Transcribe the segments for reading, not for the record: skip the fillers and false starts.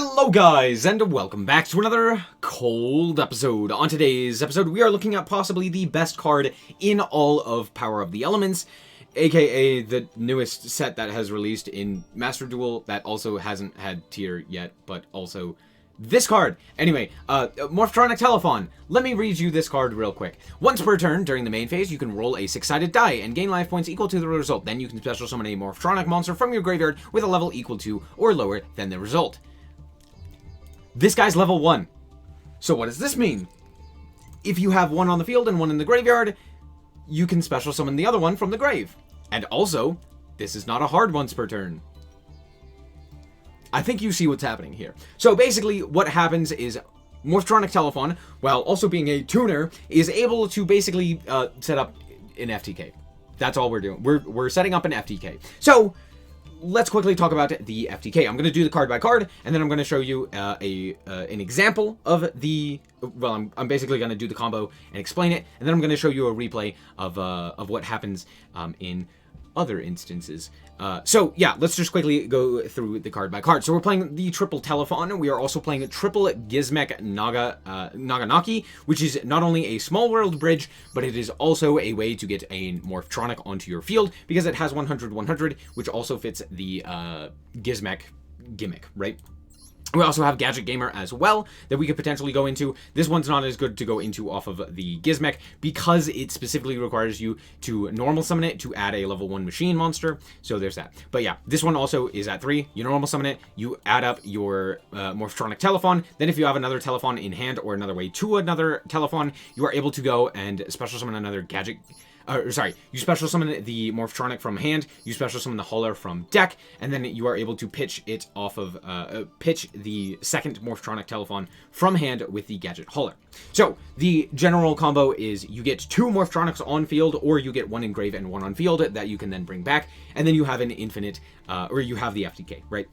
Hello guys, and welcome back to another cold episode. On today's episode, we are looking at possibly the best card in all of Power of the Elements, aka the newest set that has released in Master Duel that also hasn't had tier yet, but also this card. Anyway, Morphtronic Telefone. Let me read you this card real quick. Once per turn, during the main phase, you can roll a 6-sided die and gain life points equal to the result. Then you can special summon a Morphtronic monster from your graveyard with a level equal to or lower than the result. This guy's level 1. So what does this mean? If you have one on the field and one in the graveyard, you can special summon the other one from the grave. And also, this is not a hard once per turn. I think you see what's happening here. So basically, what happens is Morphtronic Telefone, while also being a tuner, is able to basically set up an FTK. That's all we're doing. We're setting up an FTK. So let's quickly talk about the FTK. I'm going to do the card by card, and then I'm going to show you an example of the. Well, I'm basically going to do the combo and explain it, and then I'm going to show you a replay of what happens in other instances. So yeah, let's just quickly go through the card by card. So we're playing the triple Telefone. We are also playing triple Gizmek Naganaki, which is not only a small world bridge, but it is also a way to get a Morphtronic onto your field because it has 100-100, which also fits the Gizmek gimmick, right? We also have Gadget Gamer as well that we could potentially go into. This one's not as good to go into off of the Gizmek because it specifically requires you to normal summon it to add a level 1 machine monster. So there's that. But yeah, this one also is at 3. You normal summon it, you add up your Morphtronic Telefone. Then if you have another Telefone in hand or another way to another Telefone, you are able to go and special summon another Gadget. You special summon the Morphtronic from hand, you special summon the Hauler from deck, and then you are able to pitch it off of, pitch the second Morphtronic Telefone from hand with the Gadget Hauler. So, the general combo is you get 2 Morphtronics on field, or you get 1 in grave and 1 on field that you can then bring back, and then you have an infinite, or you have the FTK, right?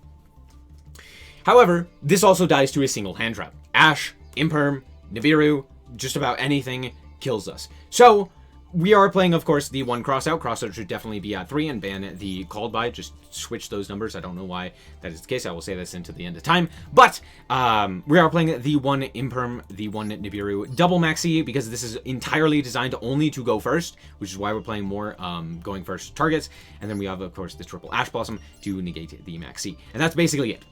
However, this also dies to a single hand trap. Ash, Imperm, Nibiru, just about anything kills us. So, we are playing, of course, the 1 crossout. Crossout should definitely be at 3 and ban the called by. Just switch those numbers. I don't know why that is the case. I will say this into the end of time. But we are playing the 1 Imperm, the 1 Nibiru double maxi because this is entirely designed only to go first, which is why we're playing more going first targets. And then we have, of course, this triple Ash Blossom to negate the maxi. And that's basically it.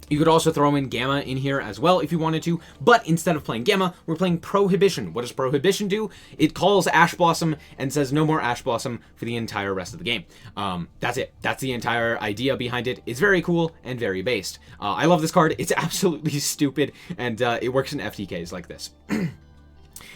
You could also throw in Gamma in here as well if you wanted to, but instead of playing Gamma, we're playing Prohibition. What does Prohibition do? It calls Ash Blossom and says no more Ash Blossom for the entire rest of the game. That's it. That's the entire idea behind it. It's very cool and very based. I love this card. It's absolutely stupid, and it works in FTKs like this.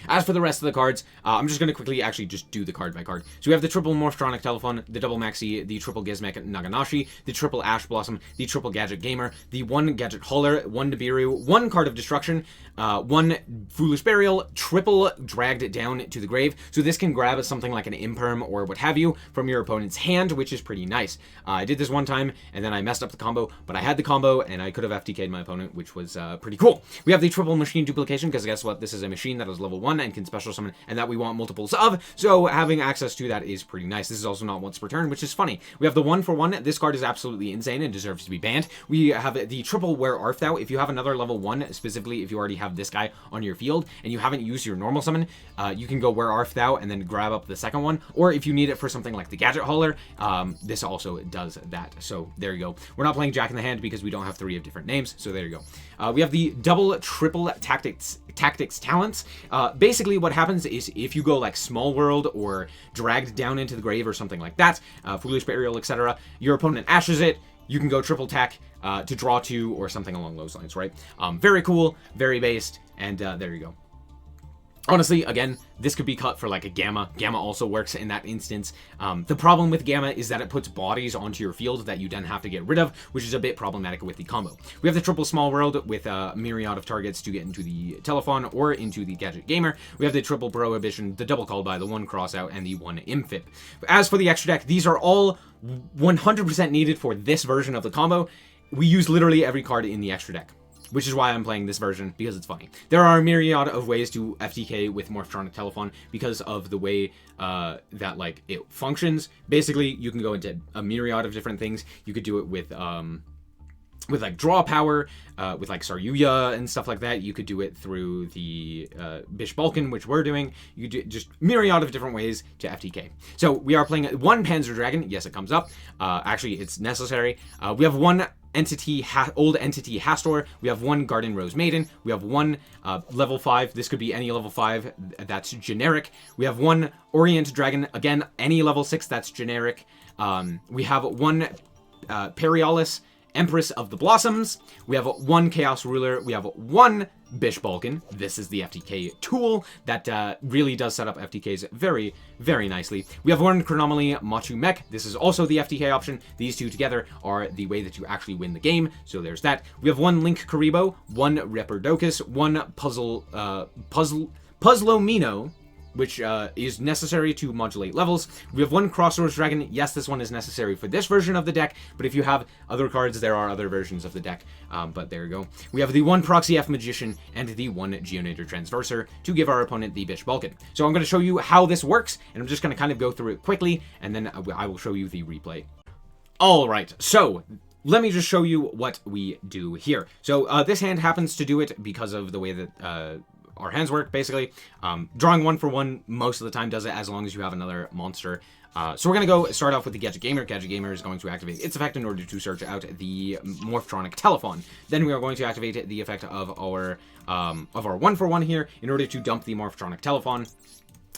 As for the rest of the cards, I'm just going to quickly actually just do the card by card. So we have the triple Morphtronic Telefone, the double Maxi, the triple Gizmek Naganashi, the triple Ash Blossom, the triple Gadget Gamer, the 1 Gadget Hauler, 1 Nibiru, 1 Card of Destruction, 1 Foolish Burial, triple Dragged Down to the Grave. So this can grab something like an Imperm or what have you from your opponent's hand, which is pretty nice. I did this one time, and then I messed up the combo, but I had the combo, and I could have FTK'd my opponent, which was pretty cool. We have the triple Machine Duplication, because guess what? This is a machine that is level 1 and can special summon, and that we want multiples of, so having access to that is pretty nice. This is also not once per turn, which is funny. We have the 1-for-1. This card is absolutely insane and deserves to be banned. We have the triple Where Art Thou. If you have another level 1, specifically if you already have this guy on your field and you haven't used your normal summon, you can go Where Art Thou and then grab up the second one, or if you need it for something like the Gadget Hauler, this also does that. So there you go. We're not playing Jack in the Hand because we don't have 3 of different names, so there you go. We have the double triple tactics talents. Basically what happens is if you go like Small World or Dragged Down into the Grave or something like that, Foolish Burial, etc., your opponent ashes it, you can go triple tack to draw 2 or something along those lines, right? Very cool, very based, and there you go. Honestly, again, this could be cut for like a Gamma. Gamma also works in that instance. The problem with Gamma is that it puts bodies onto your field that you then have to get rid of, which is a bit problematic with the combo. We have the triple Small World with a myriad of targets to get into the Telefone or into the Gadget Gamer. We have the triple Prohibition, the double Call by, the 1 Crossout, and the 1 Imfip. As for the extra deck, these are all 100% needed for this version of the combo. We use literally every card in the extra deck, which is why I'm playing this version, because it's funny. There are a myriad of ways to FTK with Morphtronic Telefone because of the way that like it functions. Basically, you can go into a myriad of different things. You could do it with with like draw power, with like Saryuya and stuff like that. You could do it through the Bish Balkan, which we're doing. You could do just myriad of different ways to FTK. So we are playing one Panzer Dragon. Yes, it comes up. Actually, it's necessary. We have one entity, old entity Hastor. We have one Garden Rose Maiden. We have one level 5. This could be any level 5. That's generic. We have one Orient Dragon. Again, any level 6. That's generic. We have one Perialis, Empress of the Blossoms. We have one Chaos Ruler. We have one Bish Balkan. This is the FTK tool that really does set up FTKs very, very nicely. We have one Chronomaly Machu Mech. This is also the FTK option. These two together are the way that you actually win the game. So there's that. We have one Link Karibo, one Reperdocus, one Puzzlomino, which is necessary to modulate levels. We have one Crossroads Dragon. Yes, this one is necessary for this version of the deck, but if you have other cards, there are other versions of the deck. But there you go. We have the one Proxy F Magician and the one Geonator Transverser to give our opponent the Bish Balkan. So I'm going to show you how this works, and I'm just going to kind of go through it quickly, and then I will show you the replay. All right, so let me just show you what we do here. So this hand happens to do it because of the way that our hands work, basically. Drawing 1 for 1 most of the time does it, as long as you have another monster. So we're going to go start off with the Gadget Gamer. Gadget Gamer is going to activate its effect in order to search out the Morphtronic Telefone. Then we are going to activate the effect of our 1 for 1 here in order to dump the Morphtronic Telefone,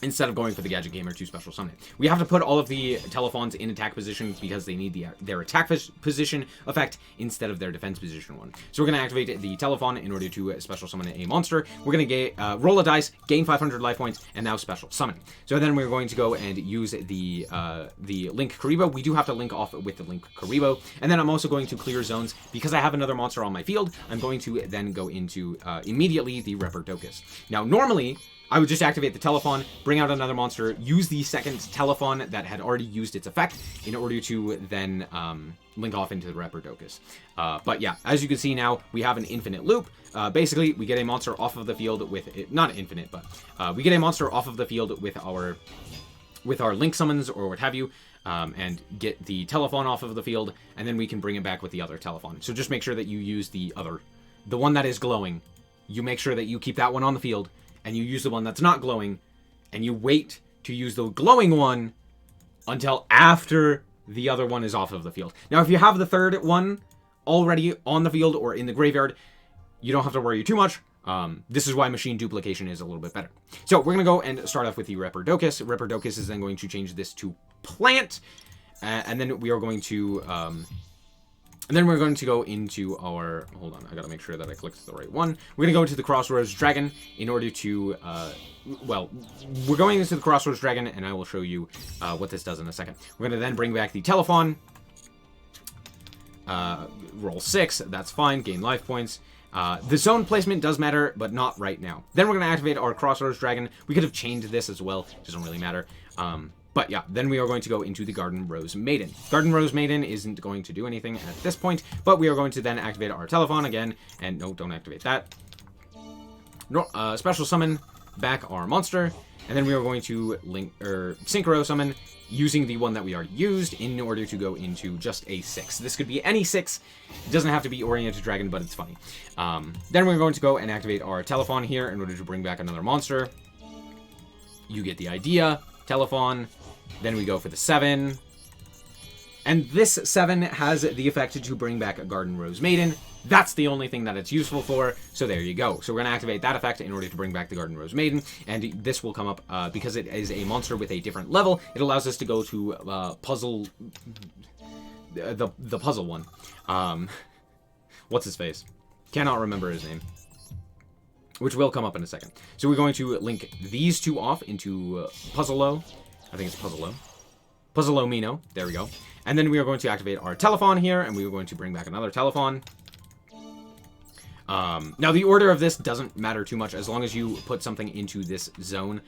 instead of going for the Gadget Gamer to special summon it. We have to put all of the Telefons in attack position because they need their attack position effect instead of their defense position one. So we're going to activate the Telefone in order to special summon a monster. We're going to roll a dice, gain 500 life points, and now special summon. So then we're going to go and use the Link Karibo. We do have to link off with the Link Karibo. And then I'm also going to clear zones. Because I have another monster on my field, I'm going to then go into immediately the Reperdocus. Now, normally, I would just activate the Telefone, bring out another monster, use the second Telefone that had already used its effect in order to then link off into the Reperdocus. But yeah, as you can see now, we have an infinite loop. Basically, we get a monster off of the field with it, not infinite, but we get a monster off of the field with our Link summons or what have you, and get the Telefone off of the field, and then we can bring it back with the other Telefone. So just make sure that you use the one that is glowing. You make sure that you keep that one on the field, and you use the one that's not glowing, and you wait to use the glowing one until after the other one is off of the field. Now, if you have the third one already on the field or in the graveyard, you don't have to worry too much. This is why machine duplication is a little bit better. So we're going to go and start off with the Reperdocus. Reperdocus is then going to change this to plant, and then we are going to... And then we're going to go into our... Hold on, I gotta make sure that I clicked the right one. We're gonna go into the Crossroads Dragon in order to... well, we're going into the Crossroads Dragon, and I will show you what this does in a second. We're gonna then bring back the Telefone. Roll 6, that's fine, gain life points. The zone placement does matter, but not right now. Then we're gonna activate our Crossroads Dragon. We could have chained this as well, it doesn't really matter. But yeah, then we are going to go into the Garden Rose Maiden. Garden Rose Maiden isn't going to do anything at this point, but we are going to then activate our Telefone again, and no, don't activate that. No, special summon back our monster, and then we are going to Synchro summon using the one that we already used in order to go into just a 6. This could be any 6. It doesn't have to be Oriented Dragon, but it's funny. Then we're going to go and activate our Telefone here in order to bring back another monster. You get the idea. Telefone. Then we go for the 7. And this 7 has the effect to bring back a Garden Rose Maiden. That's the only thing that it's useful for, so there you go. So we're going to activate that effect in order to bring back the Garden Rose Maiden, and this will come up because it is a monster with a different level. It allows us to go to puzzle... the puzzle one. What's his face? Cannot remember his name. Which will come up in a second. So we're going to link these two off into Puzzle-O. I think it's Puzzle-O. Puzzlomino. There we go. And then we are going to activate our Telefone here, and we are going to bring back another Telefone. Now, the order of this doesn't matter too much. As long as you put something into this zone,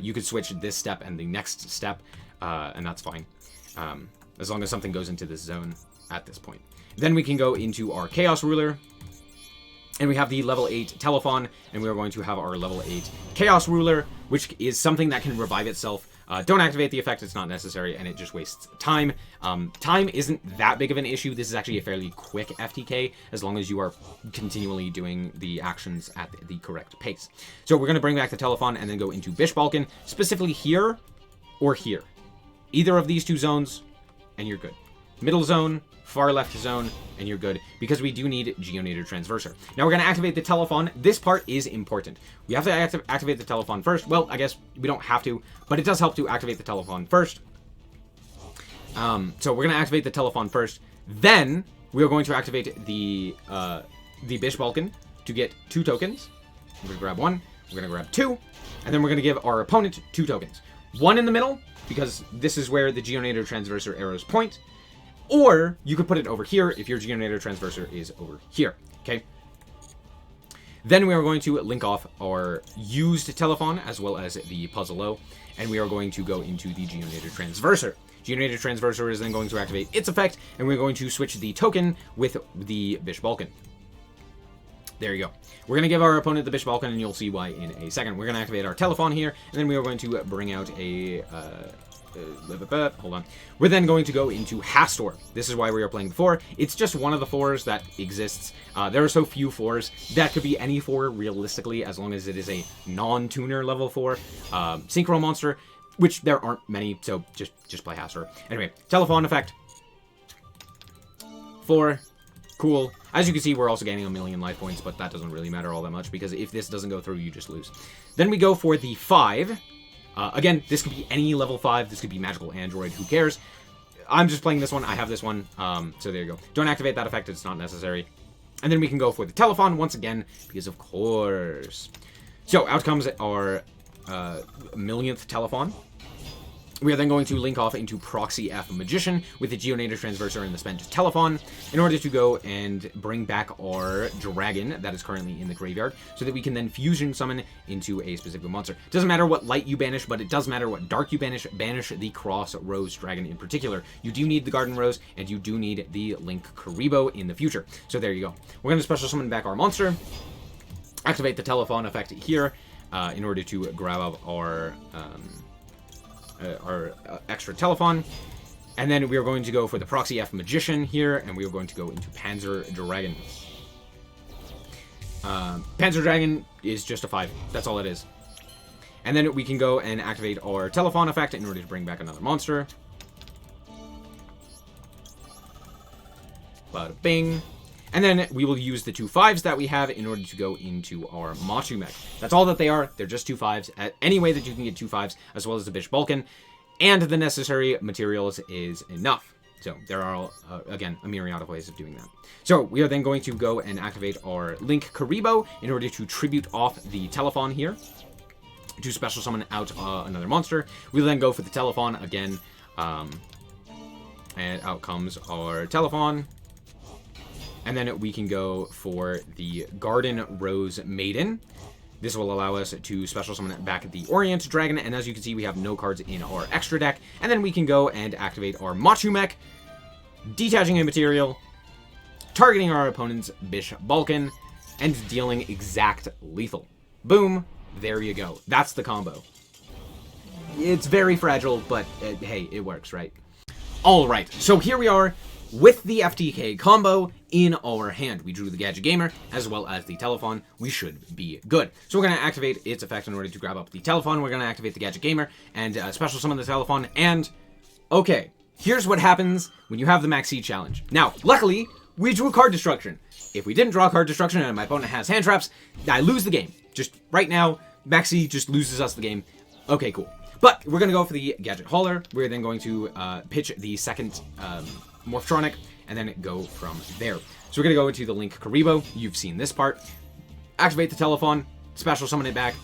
you could switch this step and the next step, and that's fine. As long as something goes into this zone at this point. Then we can go into our Chaos Ruler. And we have the level 8 Telefone, and we are going to have our level 8 Chaos Ruler, which is something that can revive itself Don't activate the effect, it's not necessary, and it just wastes time. Time isn't that big of an issue. This is actually a fairly quick FTK, as long as you are continually doing the actions at the correct pace. So we're going to bring back the Telefone and then go into Bishbalkan, specifically here or here. Either of these two zones, and you're good. Middle zone, far left zone, and you're good, because we do need Geonator Transverser. Now we're going to activate the Telefone. This part is important. We have to activate the Telefone first. Well, I guess we don't have to, but it does help to activate the Telefone first. So we're going to activate the Telefone first. Then we are going to activate the Bishbalkan to get 2 tokens. We're going to grab 1. We're going to grab 2. And then we're going to give our opponent 2 tokens. 1 in the middle, because this is where the Geonator Transverser arrows point. Or you could put it over here if your Geonator Transverser is over here, okay? Then we are going to link off our used Telefone as well as the Puzzle-O, and we are going to go into the Geonator Transverser. Geonator Transverser is then going to activate its effect, and we're going to switch the token with the Bishbalkan. There you go. We're going to give our opponent the Bishbalkan, and you'll see why in a second. We're going to activate our Telefone here, and then we are going to bring out a... hold on. We're then going to go into Hastor. This is why we were playing before. It's just one of the 4s that exists. There are so few 4s. That could be any 4, realistically, as long as it is a non-tuner level 4 synchro monster, which there aren't many, so just play Hastor. Anyway, Telefone effect. 4. Cool. As you can see, we're also gaining 1,000,000 life points, but that doesn't really matter all that much, because if this doesn't go through, you just lose. Then we go for the 5. Again, this could be any level 5. This could be Magical Android. Who cares? I'm just playing this one. I have this one. So there you go. Don't activate that effect. It's not necessary. And then we can go for the Telefone once again, because of course. So out comes our 1,000,000th Telefone. We are then going to link off into Proxy F Magician with the Geonator Transverser and the spent Telefone in order to go and bring back our dragon that is currently in the graveyard, so that we can then fusion summon into a specific monster. It doesn't matter what light you banish, but it does matter what dark you banish. Banish the Cross Rose Dragon in particular. You do need the Garden Rose, and you do need the Link Karibo in the future. So there you go. We're going to special summon back our monster, activate the Telefone effect here in order to grab up our extra Telefone, and then we are going to go for the Proxy F Magician here, and we are going to go into Panzer Dragon. Panzer Dragon is just a 5. That's all it is. And then we can go and activate our Telefone effect in order to bring back another monster. Bada bing. And then we will use the 2 5s that we have in order to go into our Machu Mech. That's all that they are. They're just 2 5s. Any way that you can get 2 5s, as well as the Bishbalkan, and the necessary materials is enough. So there are, again, a myriad of ways of doing that. So we are then going to go and activate our Link Karibo in order to tribute off the Telefone here, to special summon out another monster. We'll then go for the Telefone again, and out comes our Telefone. And then we can go for the Garden Rose Maiden. This will allow us to special summon back the Orient Dragon, and as you can see, we have no cards in our extra deck. And then we can go and activate our Machu Mech, detaching a material, targeting our opponent's Bishbalkan, and dealing exact lethal. Boom, there you go. That's the combo. It's very fragile, but hey, it works, right? Alright, so here we are with the FTK combo in our hand. We drew the Gadget Gamer as well as the Telefone. We should be good. So we're going to activate its effect in order to grab up the Telefone. We're going to activate the Gadget Gamer and special summon the Telefone. And, okay, here's what happens when you have the Maxi challenge. Now, luckily, we drew card destruction. If we didn't draw card destruction and my opponent has hand traps, I lose the game. Just right now, Maxi just loses us the game. Okay, cool. But we're going to go for the Gadget Hauler. We're then going to pitch the second Morphtronic, and then go from there. So we're going to go into the Link Karibo. You've seen this part. Activate the Telefone, special summon it back,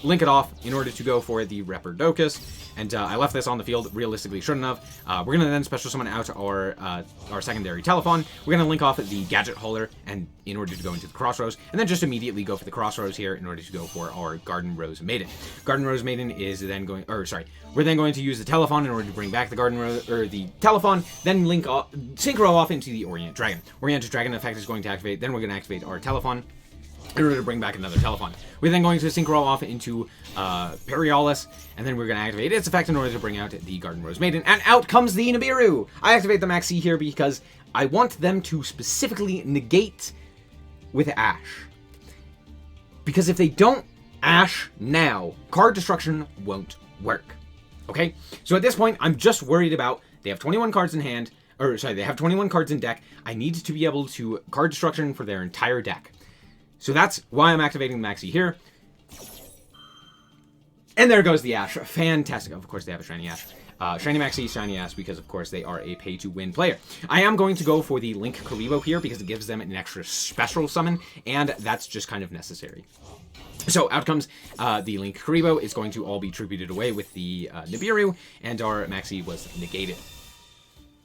link it off in order to go for the Reperdocus. And I left this on the field, realistically shouldn't have. We're going to then special summon out our secondary Telefone. We're going to link off the Gadget Hauler and in order to go into the Crossroads, and then just immediately go for the Crossroads here in order to go for our Garden Rose Maiden. Garden Rose Maiden is then going, we're then going to use the Telefone in order to bring back the the Telefone, then link off, synchro off into the Orient Dragon. Orient Dragon effect is going to activate, then we're going to activate our Telefone. in order to bring back another Telefone. We're then going to synchro off into Periolis, and then we're going to activate its effect in order to bring out the Garden Rose Maiden, and out comes the Nibiru! I activate the Maxi here because I want them to specifically negate with Ash. Because if they don't Ash now, card destruction won't work. Okay? So at this point, I'm just worried about, they have 21 cards in hand, or sorry, they have 21 cards in deck. I need to be able to card destruction for their entire deck. So that's why I'm activating the Maxi here. And there goes the Ash. Fantastic. Of course, they have a Shiny Ash. Shiny Maxi, Shiny Ash, because of course they are a pay-to-win player. I am going to go for the Link Karibo here because it gives them an extra special summon, and that's just kind of necessary. So out comes the Link Karibo. It's going to all be tributed away with the Nibiru, and our Maxi was negated.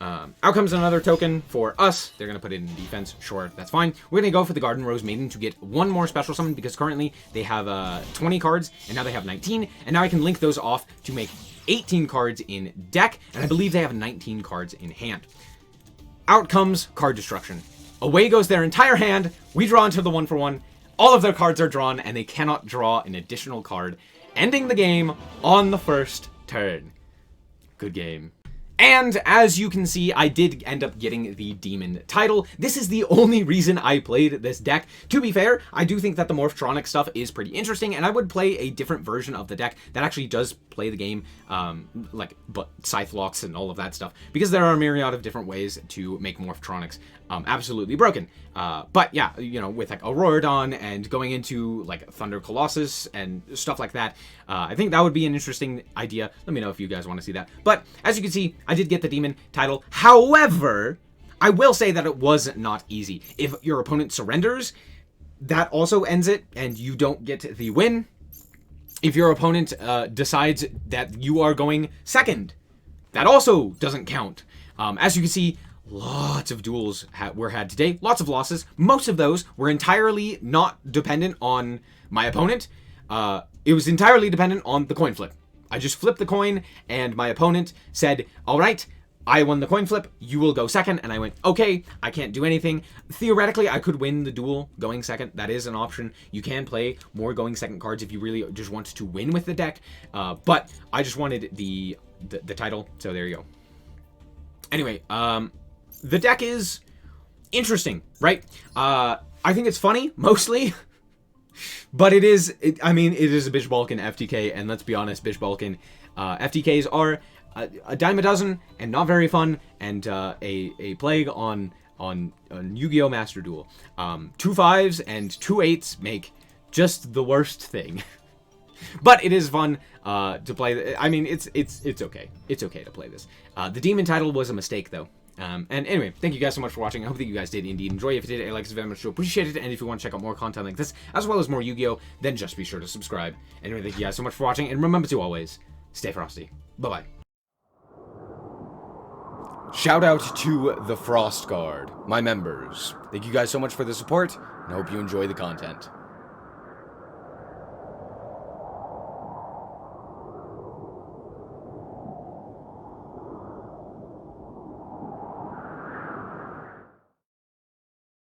Out comes another token for us. They're going to put it in defense. Sure, that's fine. We're going to go for the Garden Rose Maiden to get one more special summon because currently they have 20 cards and now they have 19. And now I can link those off to make 18 cards in deck. And I believe they have 19 cards in hand. Out comes card destruction. Away goes their entire hand. We draw into the 1-for-1. All of their cards are drawn and they cannot draw an additional card, ending the game on the first turn. Good game. And as you can see, I did end up getting the Demon title. This is the only reason I played this deck. To be fair, I do think that the Morphtronic stuff is pretty interesting, and I would play a different version of the deck that actually does play the game, but Scythe locks and all of that stuff, because there are a myriad of different ways to make Morphtronics absolutely broken. But yeah, you know, with like Auroradon and going into like Thunder Colossus and stuff like that, I think that would be an interesting idea. Let me know if you guys want to see that. But as you can see, I did get the Demon title. However, I will say that it was not easy. If your opponent surrenders, that also ends it, and you don't get the win. If your opponent decides that you are going second, that also doesn't count. As you can see, lots of duels were had today, lots of losses. Most of those were entirely not dependent on my opponent. It was entirely dependent on the coin flip. I just flipped the coin, and my opponent said, all right, I won the coin flip, you will go second, and I went, okay, I can't do anything. Theoretically, I could win the duel going second. That is an option. You can play more going second cards if you really just want to win with the deck, but I just wanted the title, so there you go. Anyway, the deck is interesting, right? I think it's funny, mostly. But it is a Bish Balkan FTK, and let's be honest, Bish Balkan FTKs are a dime a dozen and not very fun, and a plague on Yu-Gi-Oh! Master Duel. 2 5s and 2 8s make just the worst thing. But it is fun to play. I mean, it's okay. It's okay to play this. The Demon title was a mistake, though. And anyway, thank you guys so much for watching. I hope that you guys did indeed enjoy. If you did, a like is very much appreciated. And if you want to check out more content like this, as well as more Yu-Gi-Oh!, then just be sure to subscribe. Anyway, thank you guys so much for watching. And remember to always stay frosty. Bye-bye. Shout out to the Frost Guard, my members. Thank you guys so much for the support, and I hope you enjoy the content.